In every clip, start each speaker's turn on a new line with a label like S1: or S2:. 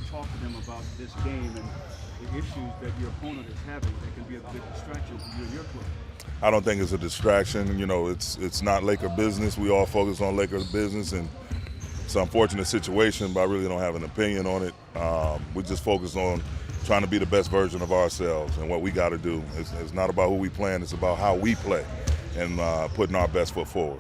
S1: talk to them about this game and the issues that your opponent is having that can be a big distraction for you and your club?
S2: I don't think it's a distraction. You know, it's not Laker business. We all focus on Laker business, and it's an unfortunate situation, but I really don't have an opinion on it. We just focus on trying to be the best version of ourselves and what we got to do. It's not about who we playing, it's about how we play and putting our best foot forward.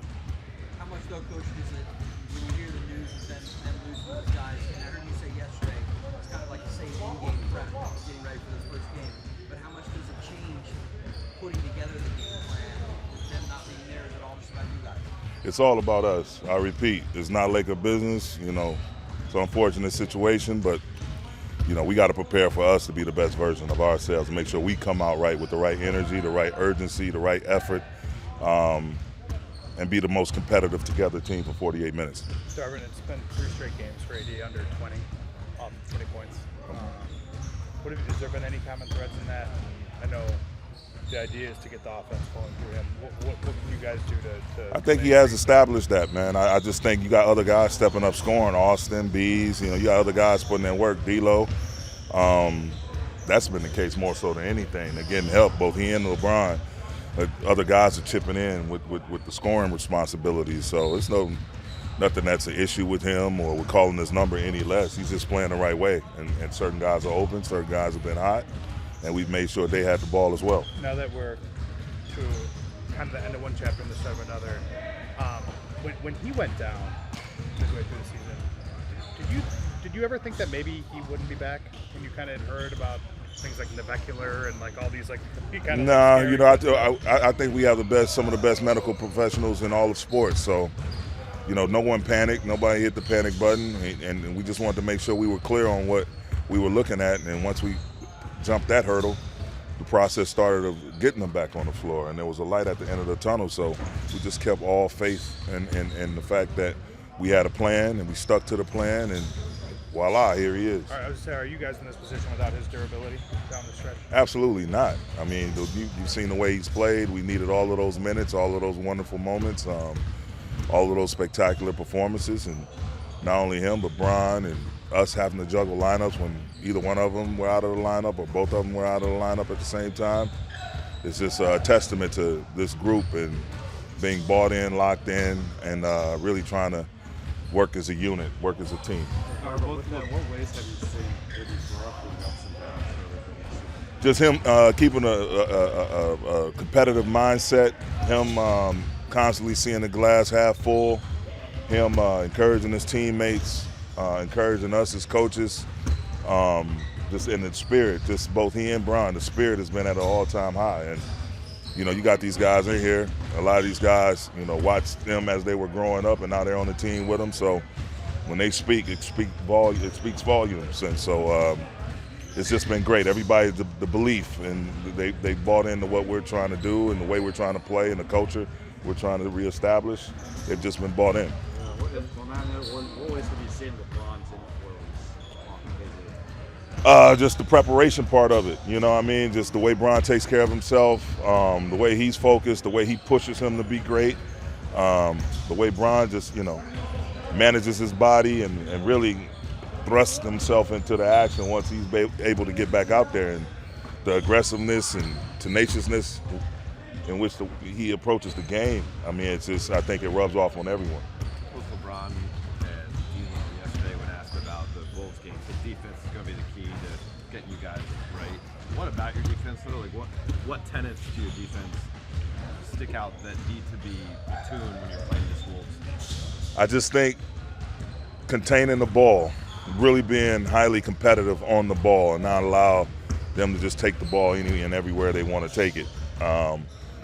S3: How much, though, Coach, is it when you hear the news of them losing those guys? And I heard you say yesterday it's kind of like the same in-game prep, getting ready for this first game. But how much does it change putting together the game plan with them not being there? Is it all just about you guys?
S2: It's all about us. I repeat, it's not Laker business. You know, it's an unfortunate situation, but you know, we got to prepare for us to be the best version of ourselves and make sure we come out right with the right energy, the right urgency, the right effort, and be the most competitive together team for 48 minutes.
S4: Darvin, it's been 3 straight games for AD under 20, 20 points. Has there been any common threads in that? I know the idea is to get the offense flowing through him. What can you guys do to
S2: I think he has established that, man. I just think you got other guys stepping up scoring. Austin, Bees, you know, you got other guys putting in work. D'Lo. That's been the case more so than anything. They're getting help, both he and LeBron. Other guys are chipping in with the scoring responsibilities. So it's nothing that's an issue with him or we're calling his number any less. He's just playing the right way. And certain guys are open, certain guys have been hot. And we've made sure they had the ball as well.
S4: Now that we're to kind of the end of one chapter and the start of another, when he went down midway through the season, did you ever think that maybe he wouldn't be back? When you kind of heard about things like navicular and like all these like kind of
S2: nah, you know, I think we have some of the best medical professionals in all of sports. So, you know, no one panicked, nobody hit the panic button, and we just wanted to make sure we were clear on what we were looking at. And once we jumped that hurdle, the process started of getting them back on the floor, and there was a light at the end of the tunnel. So we just kept all faith in the fact that we had a plan and we stuck to the plan, and voila, here he is.
S4: All right, I was just saying, are you guys in this position without his durability down the stretch?
S2: Absolutely not. I mean, you've seen the way he's played. We needed all of those minutes, all of those wonderful moments, all of those spectacular performances, and not only him, but Bron and us having to juggle lineups when either one of them were out of the lineup or both of them were out of the lineup at the same time. It's just a testament to this group and being bought in, locked in, and really trying to work as a unit, work as a team.
S1: What ways have you seen Eddie grow up with ups and downs?
S2: Just him keeping a competitive mindset, him constantly seeing the glass half full, him encouraging his teammates, encouraging us as coaches, just in the spirit, just both he and Bron, the spirit has been at an all-time high. And, you know, you got these guys in here, a lot of these guys, you know, watched them as they were growing up and now they're on the team with them. So when they speak, it speaks volumes. And so it's just been great. Everybody, the belief, and they bought into what we're trying to do and the way we're trying to play and the culture we're trying to reestablish. They've just been bought in.
S1: What ways have you seen LeBron's influence?
S2: Just the preparation part of it, you know what I mean? Just the way Bron takes care of himself, the way he's focused, the way he pushes him to be great, the way Bron just, you know, manages his body and really thrusts himself into the action once he's able to get back out there. And the aggressiveness and tenaciousness in which he approaches the game, I mean, it's just, I think it rubs off on everyone.
S5: Both LeBron and D'Lo yesterday when asked about the Bulls game, the defense is going to be the key to getting you guys right. What about your defense, though? Like, what tenets to your defense stick out that need to be attuned when you're playing this Wolves?
S2: I just think containing the ball, really being highly competitive on the ball and not allow them to just take the ball any and everywhere they want to take it.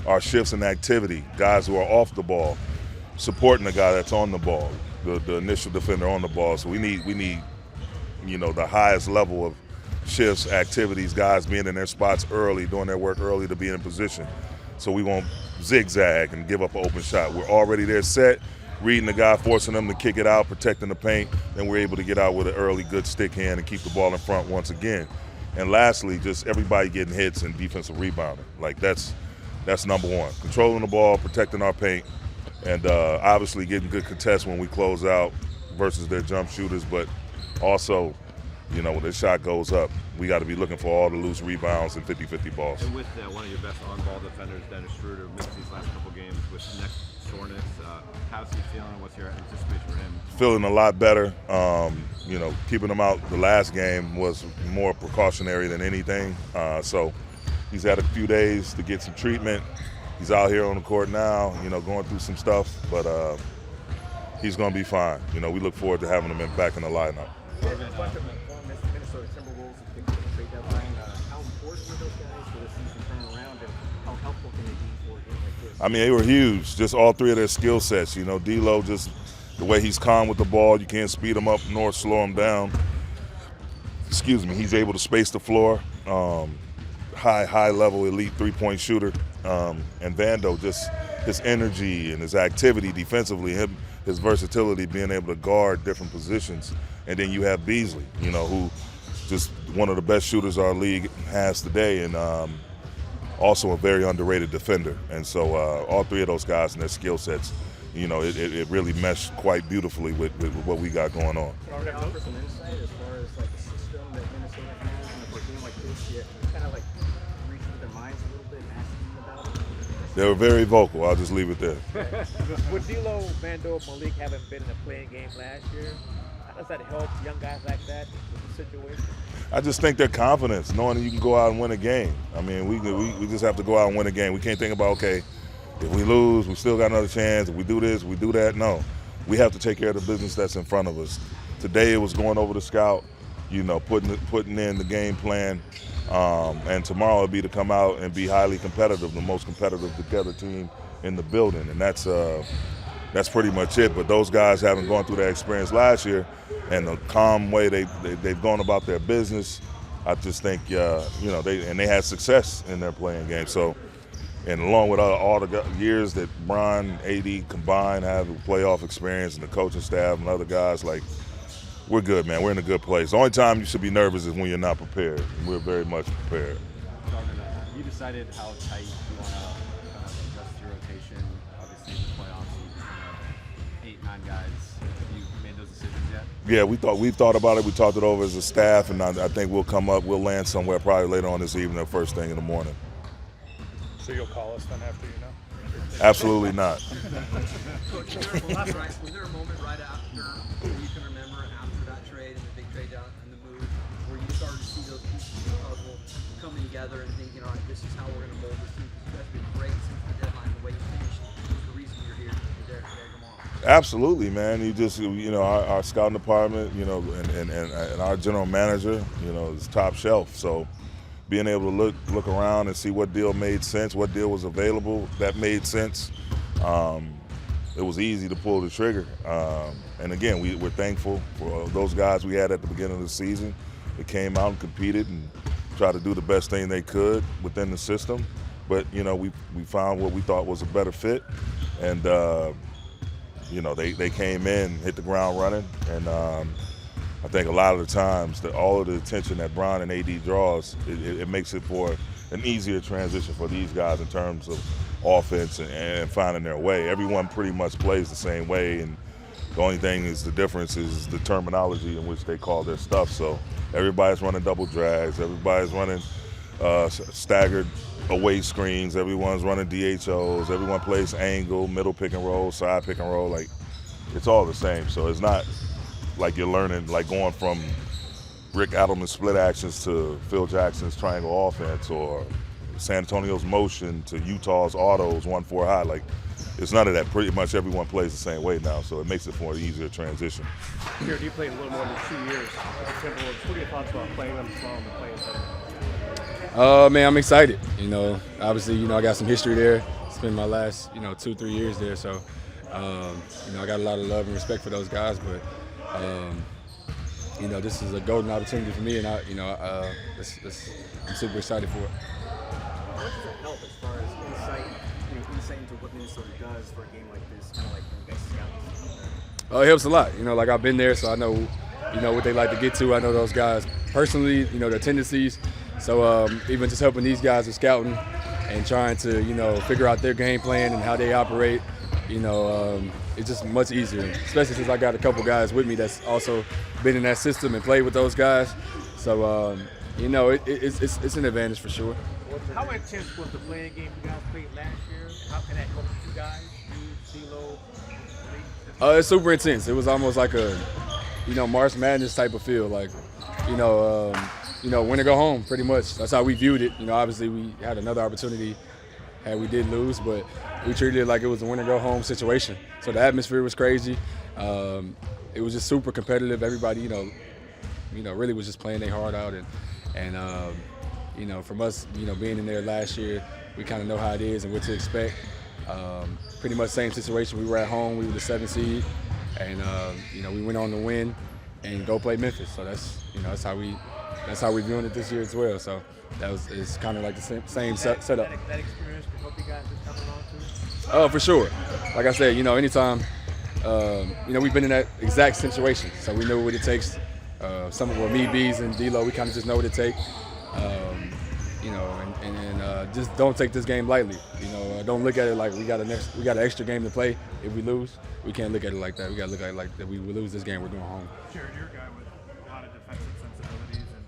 S2: Our shifts in activity, guys who are off the ball, supporting the guy that's on the ball, the initial defender on the ball. So we need, you know, the highest level of shifts, activities, guys being in their spots early, doing their work early to be in position. So we won't zigzag and give up an open shot. We're already there set, reading the guy, forcing them to kick it out, protecting the paint, then we're able to get out with an early good stick hand and keep the ball in front once again. And lastly, just everybody getting hits and defensive rebounding. Like that's number one. Controlling the ball, protecting our paint, and obviously getting good contests when we close out versus their jump shooters, but also when this shot goes up, we got to be looking for all the loose rebounds and 50-50 balls.
S5: And with one of your best on-ball defenders, Dennis Schroeder, missed these last couple games with neck soreness, how's he feeling? What's your anticipation for him?
S2: Feeling a lot better. Keeping him out the last game was more precautionary than anything. So he's had a few days to get some treatment. He's out here on the court now, going through some stuff, but he's going to be fine. We look forward to having him back in the lineup.
S6: Minnesota Timberwolves at the trade deadline. How important were those guys for the season turning around, and how helpful can they be for a game like this?
S2: I mean, they were huge. Just all three of their skill sets. D'Lo, just the way he's calm with the ball, you can't speed him up nor slow him down. He's able to space the floor. High level elite 3-point shooter. And Vando, just his energy and his activity defensively, his versatility, being able to guard different positions. And then you have Beasley, who just one of the best shooters our league has today, and also a very underrated defender. And so all three of those guys and their skill sets, it really meshed quite beautifully with what we got going on.
S6: Can you offer some insight as far as like the system that Minnesota has, and for a game like this, you kind of like reach into their minds a little bit and ask them about it?
S2: They were very vocal. I'll just leave it there.
S7: With D'Lo, Vando, Malik having been in a playing game last year, how does that help young guys like that with the situation?
S2: I just think their confidence, knowing that you can go out and win a game. I mean, we just have to go out and win a game. We can't think about, okay, if we lose, we still got another chance. If we do this, we do that. No, we have to take care of the business that's in front of us. Today it was going over the scout, putting in the game plan, and tomorrow it'll be to come out and be highly competitive, the most competitive together team in the building, and that's pretty much it. But those guys haven't gone through that experience last year, and the calm way they've gone about their business, I just think they had success in their playing game. So, and along with all the years that Bron, AD combined have playoff experience, and the coaching staff and other guys, we're good, man. We're in a good place. The only time you should be nervous is when you're not prepared. We're very much prepared.
S5: Darvin, you decided how tight you want to adjust your rotation. Obviously, in the playoffs, 8-9 guys. Have you made those decisions yet?
S2: Yeah, we've thought about it. We talked it over as a staff, and I think we'll land somewhere probably later on this evening or first thing in the morning.
S4: So you'll call us then after you know?
S2: Absolutely not.
S3: Coach, was there a moment right after where you can remember after that trade and the big trade down and the move where you started to see those pieces of the puzzle coming together and thinking, all right, this is how we're going to mold this team? Because you guys have been great since the deadline. The way you finished is the reason you're here today tomorrow.
S2: Absolutely, man. Our scouting department, and our general manager, is top shelf. So being able to look around and see what deal made sense, what deal was available that made sense, it was easy to pull the trigger. And again, we're thankful for those guys we had at the beginning of the season that came out and competed and tried to do the best thing they could within the system. But we found what we thought was a better fit, and they came in, hit the ground running, and I think a lot of the times all of the attention that Bron and AD draws, it makes it for an easier transition for these guys in terms of offense and finding their way. Everyone pretty much plays the same way, and the only thing is the difference is the terminology in which they call their stuff. So everybody's running double drags, everybody's running staggered away screens, everyone's running DHOs, everyone plays angle, middle pick and roll, side pick and roll. It's all the same. So it's not like you're learning, going from Rick Adelman's split actions to Phil Jackson's triangle offense, or San Antonio's motion to Utah's autos 1-4 high. It's none of that. Pretty much everyone plays the same way now, so it makes it for an easier transition.
S4: Here, you played a little more than 2 years with the Timberwolves. What are your thoughts about playing them small and playing them?
S8: Man, I'm excited. Obviously, I got some history there. Spent my last, 2-3 years there, so I got a lot of love and respect for those guys. But this is a golden opportunity for me, and I'm super excited for it.
S6: How much does it help as far as insight into what Minnesota does for a game like this, kind of like when you guys scout?
S8: It helps a lot. I've been there, so I know, what they like to get to. I know those guys personally, their tendencies. So even just helping these guys with scouting and trying to, figure out their game plan and how they operate, it's just much easier, especially since I got a couple guys with me that's also been in that system and played with those guys. So, it's an advantage for sure.
S7: How intense was the playing game you guys played last year? How can that help you guys? You, CeeLo, Malik?
S8: It's super intense. It was almost like a, March Madness type of feel. Like, win or go home, pretty much. That's how we viewed it. Obviously we had another opportunity had we did lose, but we treated it like it was a win or go home situation. So the atmosphere was crazy. It was just super competitive. Everybody, really was just playing their heart out. And from us, being in there last year, we kind of know how it is and what to expect. Pretty much same situation. We were at home. We were the 7th seed, and we went on to win and go play Memphis. So that's how we're viewing it this year as well. So it's kind of like the same setup.
S7: That experience can help you guys just coming on to it?
S8: For sure. Like I said, anytime, we've been in that exact situation, so we know what it takes. Some of me, Bees, and D-Lo, we kind of just know what it takes. And just don't take this game lightly. Don't look at it like we got an extra game to play. If we lose, we can't look at it like that. We got to look at it like that. We lose this game, we're going home.
S4: Sure, you're a guy with a lot of defensive sensibilities and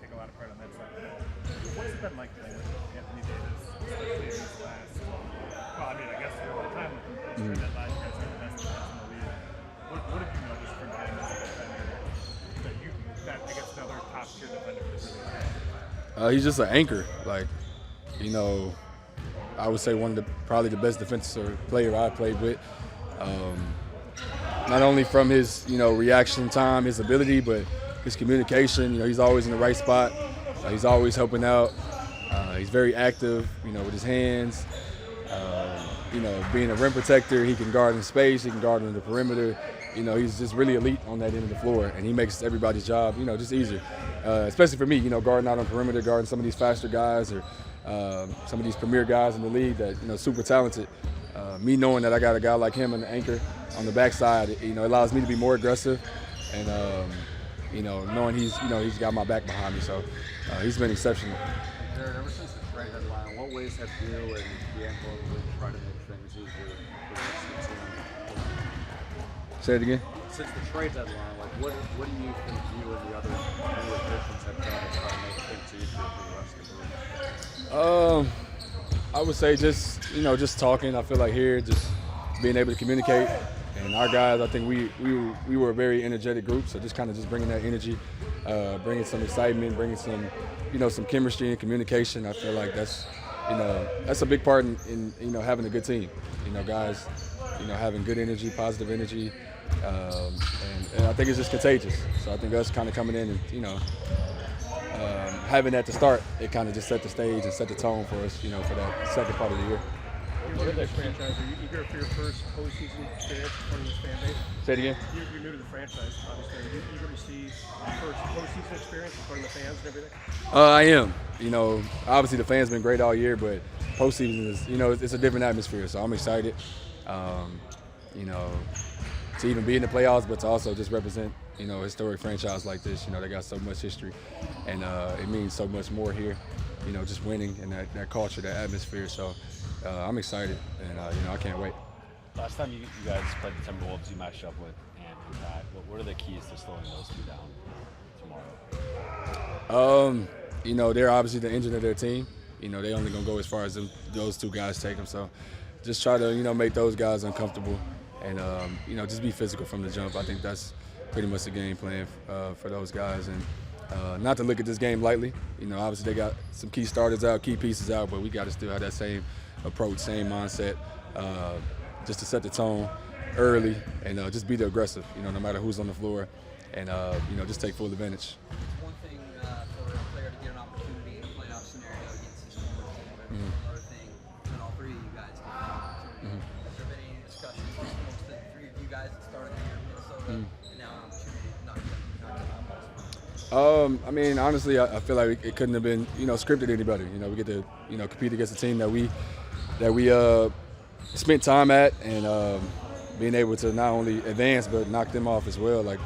S4: take a lot of pride on that side. What's it been like playing with Anthony Davis, especially in these last? Well, I guess for a long time with him. That last year, the best defense in the league. What have you noticed from him as a defender that against another top tier defender is really?
S8: He's just an anchor. I would say probably the best defensive player I played with. Not only from his, reaction time, his ability, but his communication. He's always in the right spot. He's always helping out. He's very active, with his hands. Being a rim protector, he can guard in space, he can guard on the perimeter. He's just really elite on that end of the floor, and he makes everybody's job, just easier. Especially for me, guarding out on perimeter, guarding some of these faster guys or some of these premier guys in the league that, super talented. Me knowing that I got a guy like him, an anchor on the backside, it allows me to be more aggressive, and knowing he's got my back behind me, so he's been exceptional.
S6: Jared, ever since the trade deadline, what ways have you and Bianco tried to make things easier for the rest of the team?
S8: Say it again.
S6: Since the trade deadline, what do you think you and the other new additions have done to try to make things easier for the rest of the group?
S8: I would say just talking. I feel like here, just being able to communicate. And our guys, I think we were a very energetic group, so just kind of just bringing that energy, bringing some excitement, bringing some, some chemistry and communication. I feel like that's a big part in having a good team. Guys, having good energy, positive energy, and I think it's just contagious. So I think us kind of coming in and having that to start, it kind of just set the stage and set the tone for us, for that second part of the year.
S7: You're new to this franchise. Are you eager for your first postseason experience in front of this fan base?
S8: Say it again.
S7: You're new to the franchise, obviously. Are you eager to see your first postseason experience in front of the fans and everything?
S8: I am. Obviously the fans been great all year, but postseason is, it's a different atmosphere. So I'm excited, to even be in the playoffs, but to also just represent, a historic franchise like this. They got so much history, and it means so much more here. Just winning and that culture, that atmosphere. So I'm excited, and I can't wait.
S9: Last time you guys played the Timberwolves, you matched up with Ant and Pat. What are the keys to slowing those two down tomorrow?
S8: They're obviously the engine of their team. They only gonna go as far as those two guys take them. So just try to make those guys uncomfortable, and just be physical from the jump. I think that's pretty much the game plan for those guys, and not to look at this game lightly. Obviously they got some key starters out, key pieces out, but we got to still have that same approach, same mindset, just to set the tone early and just be the aggressive, no matter who's on the floor, and just take full advantage.
S3: It's one thing for a player to get an opportunity in a playoff scenario against his former team, but it's another thing when all three of you guys get an opportunity. Has there been any discussions amongst the three of you guys that started the year in Minnesota and now an opportunity to knock it out?
S8: Honestly, I feel like it couldn't have been, scripted any better. We get to, compete against a team that we spent time at, and being able to not only advance but knock them off as well. It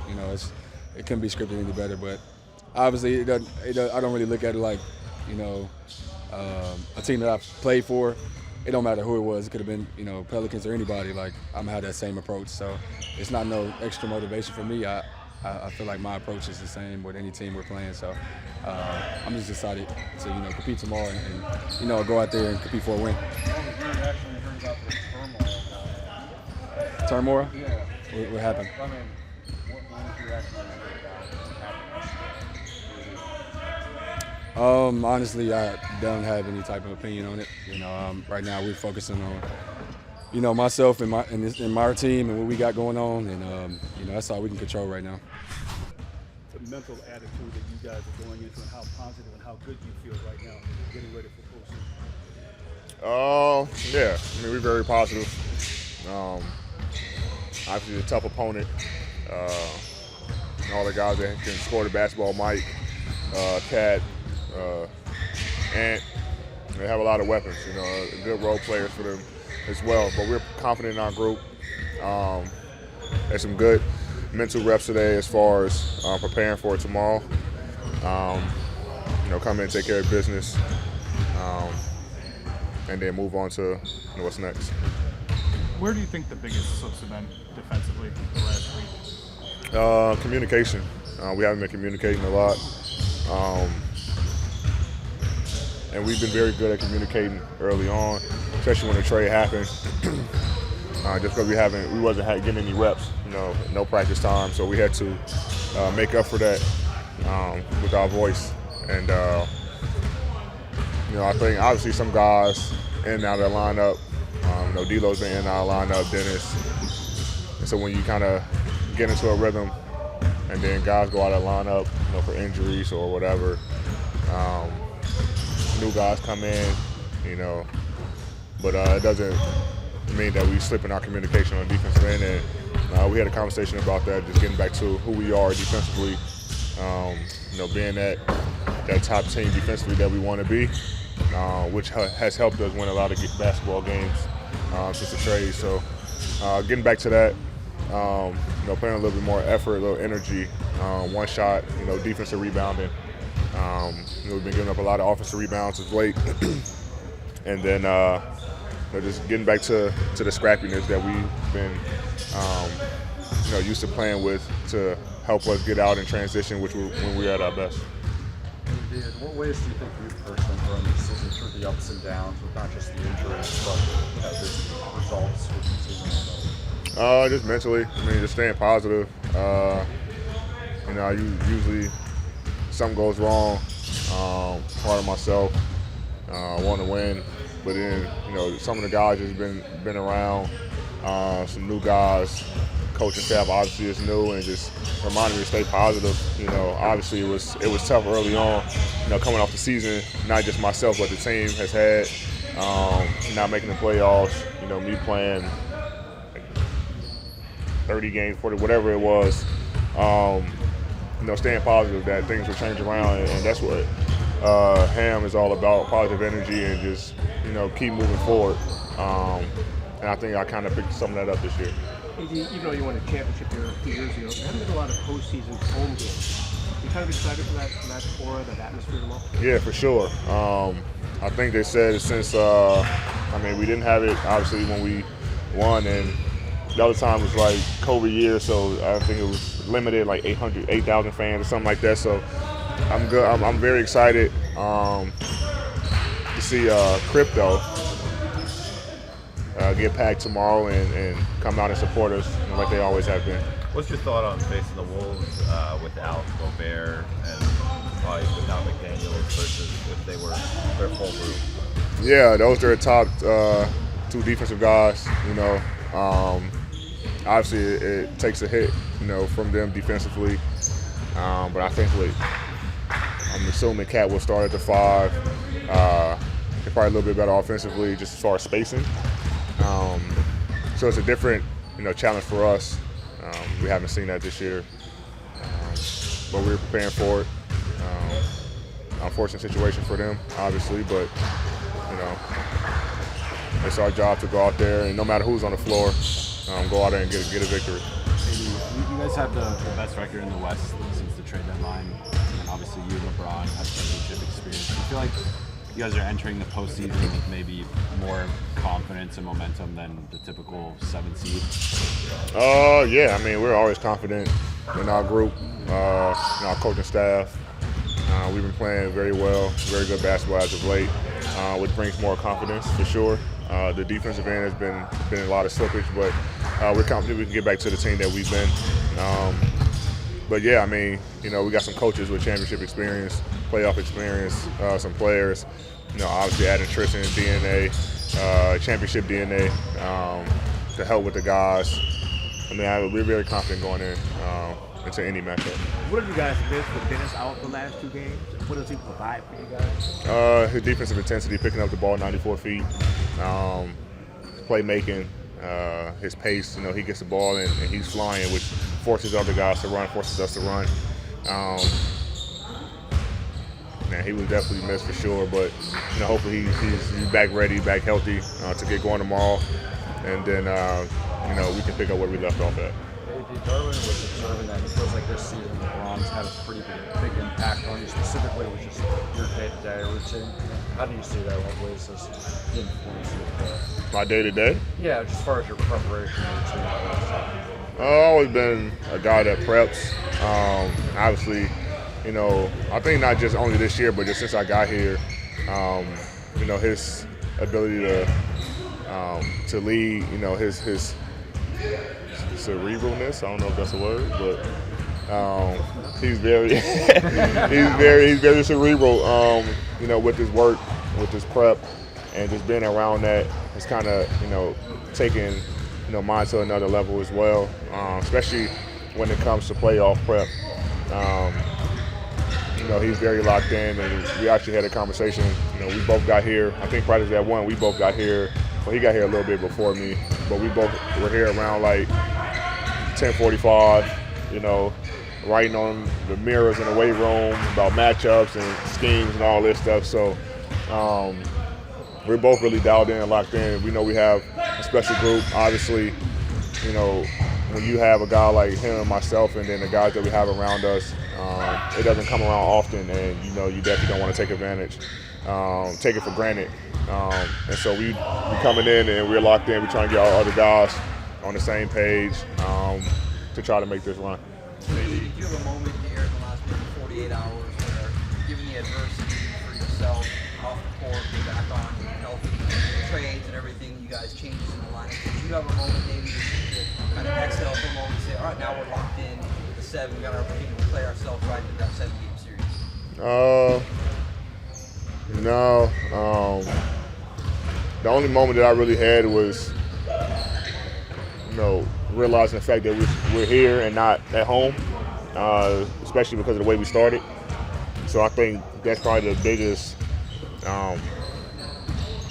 S8: couldn't be scripted any better. But obviously, I don't really look at it like, a team that I've played for. It don't matter who it was. It could have been, Pelicans or anybody. I'm gonna have that same approach. So it's not no extra motivation for me. I feel like my approach is the same with any team we're playing. So I'm just excited to compete tomorrow and go out there and compete for a win. Turmoil?
S1: Yeah.
S8: What happened?
S1: I mean, what was your reaction about what happened?
S8: Honestly, I don't have any type of opinion on it. Right now we're focusing on, myself and my team and what we got going on, and that's all we can control right now.
S1: The mental attitude that you guys are going into, and how positive and how good you feel right now, getting ready for postseason.
S10: Yeah. I mean, we're very positive. Obviously, a tough opponent. All the guys that can score the basketball, Mike, Cat, Ant, they have a lot of weapons. Good role players for them as well. But we're confident in our group. There's some good mental reps today as far as preparing for it tomorrow. Come in and take care of business, and then move on to what's next.
S4: Where do you think the biggest slips have been defensively the last week?
S10: Communication. We haven't been communicating a lot. And we've been very good at communicating early on, especially when the trade happened. Just because we wasn't getting any reps, no practice time, so we had to make up for that with our voice. And I think obviously some guys in and out of the lineup. D'Lo's been in and out of the lineup, Dennis. And so when you kind of get into a rhythm, and then guys go out of the lineup, for injuries or whatever. New guys come in, but it doesn't mean that we slip in our communication on the defensive end. And we had a conversation about that, just getting back to who we are defensively. Being that top team defensively that we want to be, which has helped us win a lot of basketball games since the trade. So getting back to that, putting a little bit more effort, a little energy, one shot, defensive rebounding. We've been giving up a lot of offensive rebounds of late. And then just getting back to the scrappiness that we've been used to playing with to help us get out and transition, when we're at our best.
S11: In what ways do you think you've personally grown this season through the ups and downs with not just the injuries, but the results with the season?
S10: Just mentally. Just staying positive. Usually something goes wrong. Part of myself, want to win, but then some of the guys just been around. Some new guys. Coaching staff obviously is new, and just reminded me to stay positive. Obviously it was tough early on. Coming off the season, not just myself, but the team has had. Not making the playoffs. Me playing 30 games, 40, whatever it was. Staying positive that things will change around, and that's what Ham is all about: positive energy and just keep moving forward. And I think I kind of picked some of that up this year.
S12: Even though you won a championship here a few years ago, there haven't been a lot of postseason home games. You kind of excited for that aura, that atmosphere tomorrow?
S10: Yeah, for sure. I think they said since we didn't have it obviously when we won, and the other time was like COVID year, so I think it was limited, like 8,000 fans or something like that. So I'm good. I'm very excited to see Crypto get packed tomorrow and come out and support us like they always have been.
S5: What's your thought on facing the Wolves without Gobert and probably without McDaniels versus if they were their full group?
S10: Yeah, those are the top two defensive guys. Obviously it takes a hit, from them defensively. But I think I'm assuming Cat will start at the 5. They're probably a little bit better offensively, just as far as spacing. So it's a different, challenge for us. We haven't seen that this year, but we're preparing for it. Unfortunate situation for them, obviously, but it's our job to go out there and no matter who's on the floor, go out there and get a victory.
S9: You guys have the best record in the West since the trade deadline, and obviously you and LeBron have championship experience. Do you feel like you guys are entering the postseason with maybe more confidence and momentum than the typical 7 seed?
S10: Yeah. We're always confident in our group, and our coaching staff. We've been playing very well, very good basketball as of late, which brings more confidence for sure. The defensive end has been a lot of slippage, but we're confident we can get back to the team that we've been. But yeah, I mean, you know, we got some coaches with championship experience, playoff experience, some players. You know, obviously adding Tristan DNA, championship DNA to help with the guys. I mean, we're very confident going into any matchup.
S7: What have you guys missed with Dennis out the last 2 games? What does he provide for you guys?
S10: His defensive intensity, picking up the ball 94 feet, playmaking, his pace. You know, he gets the ball and he's flying, which forces other guys to run, forces us to run. Man, he was definitely missed for sure, but you know, hopefully he's back ready, back healthy to get going tomorrow, and then you know, we can pick up where we left off at.
S11: Darvin was observing that it feels like this season the Browns had a pretty big impact on you, specifically with just your day-to-day routine. How do you see that? What ways does it influence you?
S10: My day-to-day?
S11: Yeah, just as far as your preparation routine.
S10: I've always been a guy that preps. Obviously, you know, I think not just only this year, but just since I got here, you know, his ability to lead, you know, his cerebralness. I don't know if that's a word, but he's very he's very cerebral. You know, with his work, with his prep, and just being around that has kind of, you know, taken, you know, mine to another level as well. Especially when it comes to playoff prep. You know, he's very locked in, and we actually had a conversation. You know, we both got here. I think practice at 1. We both got here. Well, he got here a little bit before me, but we both were here around like 10:45. You know, writing on the mirrors in the weight room about matchups and schemes and all this stuff. So we're both really dialed in and locked in. We know we have a special group. Obviously, you know, when you have a guy like him and myself, and then the guys that we have around us, it doesn't come around often, and you know, you definitely don't want to take advantage, take it for granted. And so we coming in and we're locked in. We're trying to get our other guys on the same page to try to make this run.
S3: Did you have a moment here in the last maybe 48 hours where, given the adversity for yourself off the court, you're back on, healthy, trades and everything, you guys changes in the lineup? Did you have a moment maybe to kind of exhale for a moment and say, all right, now we're locked in the 7, we got our opportunity to play ourselves right into that 7-game series?
S10: No. The only moment that I really had was, you know, realizing the fact that we're here and not at home, especially because of the way we started. So I think that's probably the biggest,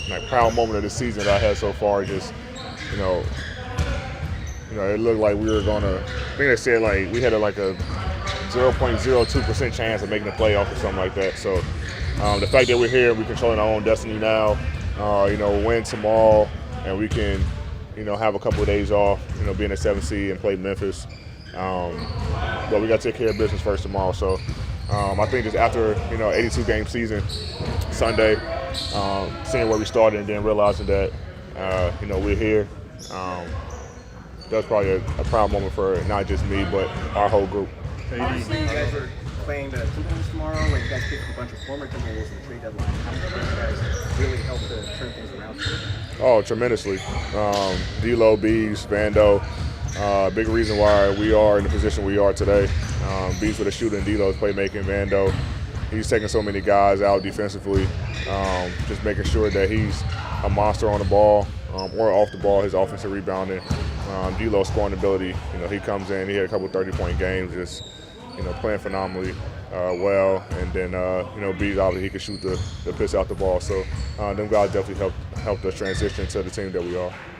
S10: like, proud moment of the season that I had so far. Just, you know, it looked like we were gonna. I think they said like we had a 0.02% chance of making the playoff or something like that. So the fact that we're here, we're controlling our own destiny now. You know, win tomorrow, and we can, you know, have a couple of days off. You know, being a 7 seed and play Memphis. But we got to take care of business first tomorrow. So I think just after, you know, 82-game season, Sunday, seeing where we started and then realizing that, you know, we're here. That's probably a proud moment for not just me, but our whole group.
S12: Obviously, you guys are playing the Timberwolves tomorrow. Like, you guys picked a bunch of former Timberwolves in the trade deadline. How much do you guys really help to turn things around for you?
S10: Oh, tremendously. D'Lo, Bees, Vando. Big reason why we are in the position we are today. Bees with a shooter and D'Lo's playmaking. Vando, he's taking so many guys out defensively, just making sure that he's a monster on the ball or off the ball, his offensive rebounding. D'Lo's scoring ability, you know, he comes in, he had a couple 30-point games, just, you know, playing phenomenally well. And then, you know, Bees, obviously, he can shoot the piss out the ball. So them guys definitely helped us transition to the team that we are.